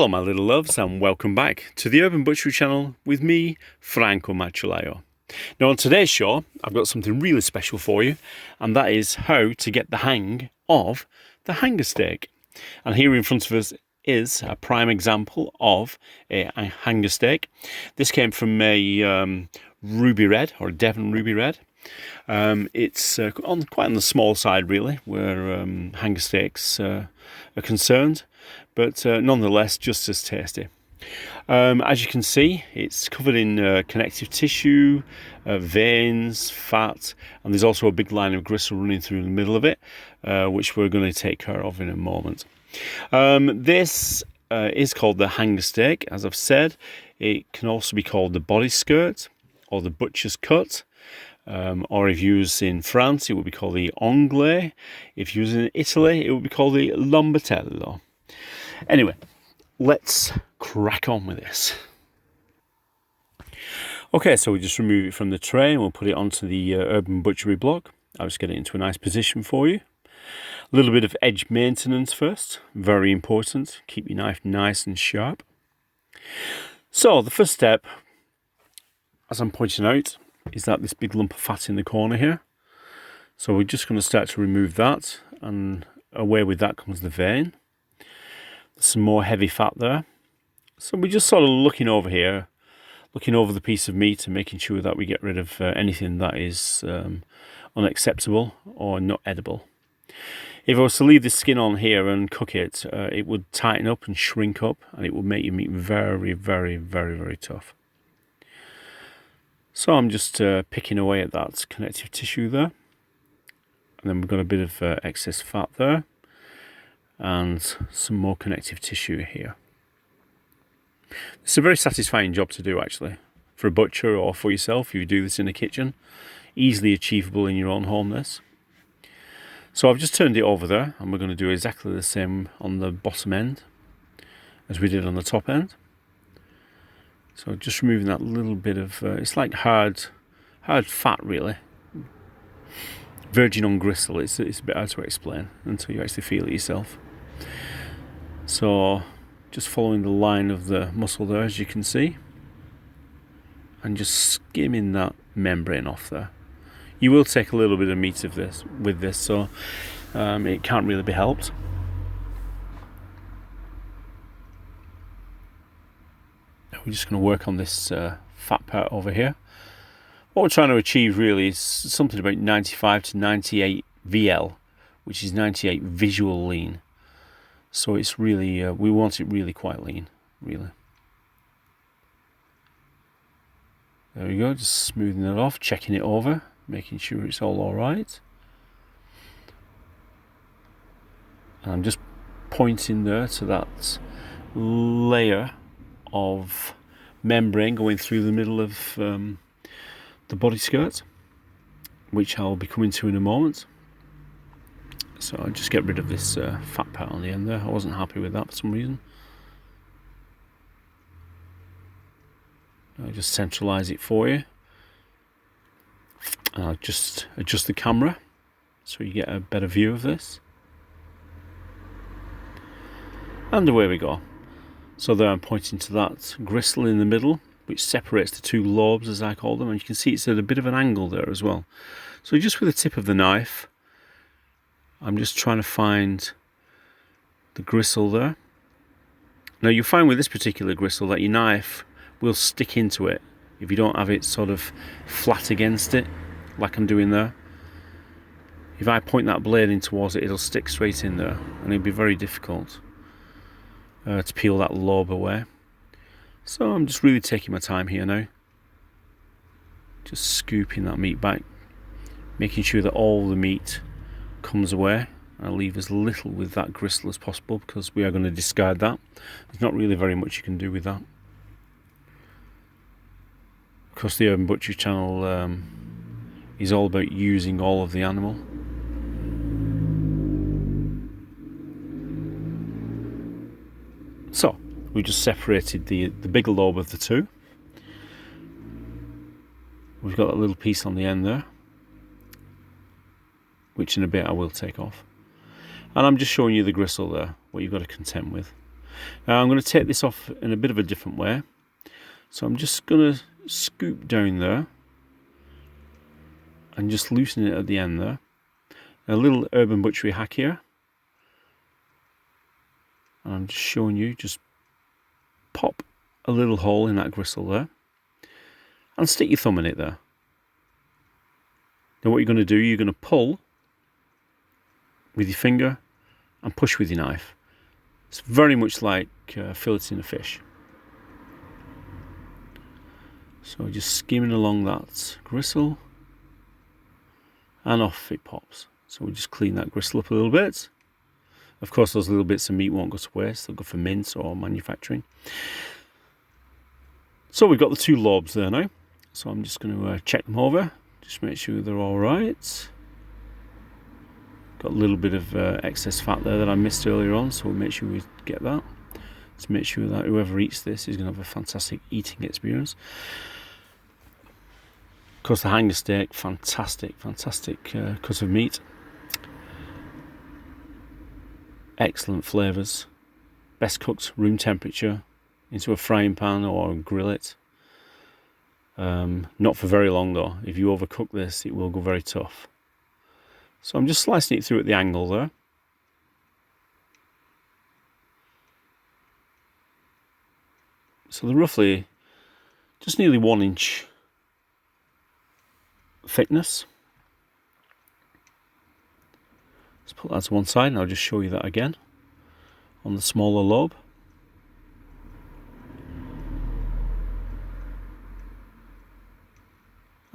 Hello my little loves and welcome back to the Urban Butchery channel with me, Franco. Now on today's show I've got something really special for you, and that is how to get the hang of the hanger steak. And here in front of us is a prime example of a hanger steak. This came from a ruby red, or a Devon ruby red. It's quite on the small side really, where hanger steaks are concerned, but nonetheless just as tasty. As you can see, it's covered in connective tissue, veins, fat, and there's also a big line of gristle running through the middle of it, which we're going to take care of in a moment. This is called the hanger steak, as I've said. It can also be called the body skirt or the butcher's cut. Or if used in France, it would be called the Onglet. If used in Italy, it would be called the Lombatello. Anyway, let's crack on with this. Okay, so we just remove it from the tray and we'll put it onto the Urban Butchery block. I'll just get it into a nice position for you. A little bit of edge maintenance first, very important. Keep your knife nice and sharp. So the first step, as I'm pointing out, is that this big lump of fat in the corner here. So we're just going to start to remove that, and away with that comes the vein. There's some more heavy fat there. So we're just sort of looking over here, looking over the piece of meat and making sure that we get rid of anything that is unacceptable or not edible. If I was to leave the skin on here and cook it, it would tighten up and shrink up, and it would make your meat very, very, very, very tough. So I'm just picking away at that connective tissue there, and then we've got a bit of excess fat there and some more connective tissue here. It's a very satisfying job to do actually, for a butcher or for yourself if you do this in a kitchen. Easily achievable in your own home, this. So I've just turned it over there, and we're going to do exactly the same on the bottom end as we did on the top end. So just removing that little bit of, it's like hard fat really. Virgin on gristle, it's a bit hard to explain until you actually feel it yourself. So just following the line of the muscle there, as you can see, and just skimming that membrane off there. You will take a little bit of meat of this with this, so it can't really be helped. We're just going to work on this fat part over here. What we're trying to achieve really is something about 95 to 98 VL, which is 98 visual lean. So it's really, we want it really quite lean, really. There we go, just smoothing it off, checking it over, making sure it's all alright. And I'm just pointing there to that layer of membrane going through the middle of the body skirt, which I'll be coming to in a moment. So I'll just get rid of this fat part on the end there. I wasn't happy with that for some reason. I'll just centralise it for you. And I'll just adjust the camera so you get a better view of this. And away we go. So there I'm pointing to that gristle in the middle, which separates the two lobes, as I call them, and you can see it's at a bit of an angle there as well. So just with the tip of the knife, I'm just trying to find the gristle there. Now you'll find with this particular gristle that your knife will stick into it if you don't have it sort of flat against it, like I'm doing there. If I point that blade in towards it, it'll stick straight in there, and it'll be very difficult to peel that lobe away. So I'm just really taking my time here now, just scooping that meat back, making sure that all the meat comes away. I'll leave as little with that gristle as possible because we are going to discard that. There's not really very much you can do with that. Of course, the Urban Butchery channel is all about using all of the animal. So we just separated the bigger lobe of the two. We've got that little piece on the end there, which in a bit I will take off. And I'm just showing you the gristle there, what you've got to contend with. Now I'm going to take this off in a bit of a different way. So I'm just going to scoop down there and just loosen it at the end there. A little Urban Butchery hack here. And I'm just showing you, just pop a little hole in that gristle there and stick your thumb in it there. Now what you're going to do, you're going to pull with your finger and push with your knife. It's very much like filleting a fish. So just skimming along that gristle and off it pops. So we'll just clean that gristle up a little bit. Of course those little bits of meat won't go to waste, they'll go for mince or manufacturing. So we've got the two lobes there now. So I'm just going to check them over, just make sure they're all right. Got a little bit of excess fat there that I missed earlier on, so we'll make sure we get that. To make sure that whoever eats this is going to have a fantastic eating experience. Of course, the hanger steak, fantastic cut of meat. Excellent flavours. Best cooked room temperature into a frying pan or grill it. Not for very long though. If you overcook this, it will go very tough. So I'm just slicing it through at the angle there. So they're roughly just nearly 1 inch thickness. Let's put that to one side and I'll just show you that again on the smaller lobe.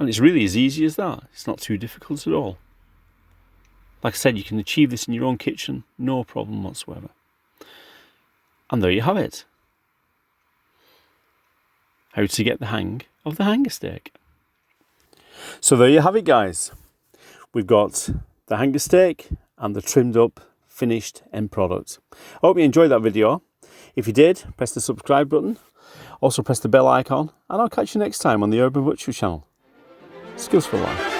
And it's really as easy as that. It's not too difficult at all. Like I said, you can achieve this in your own kitchen, no problem whatsoever. And there you have it. How to get the hang of the hanger steak. So there you have it, guys. We've got the hanger steak and the trimmed up, finished end product. I hope you enjoyed that video. If you did, press the subscribe button. Also press the bell icon. And I'll catch you next time on the Urban Butchery channel. Skills for life.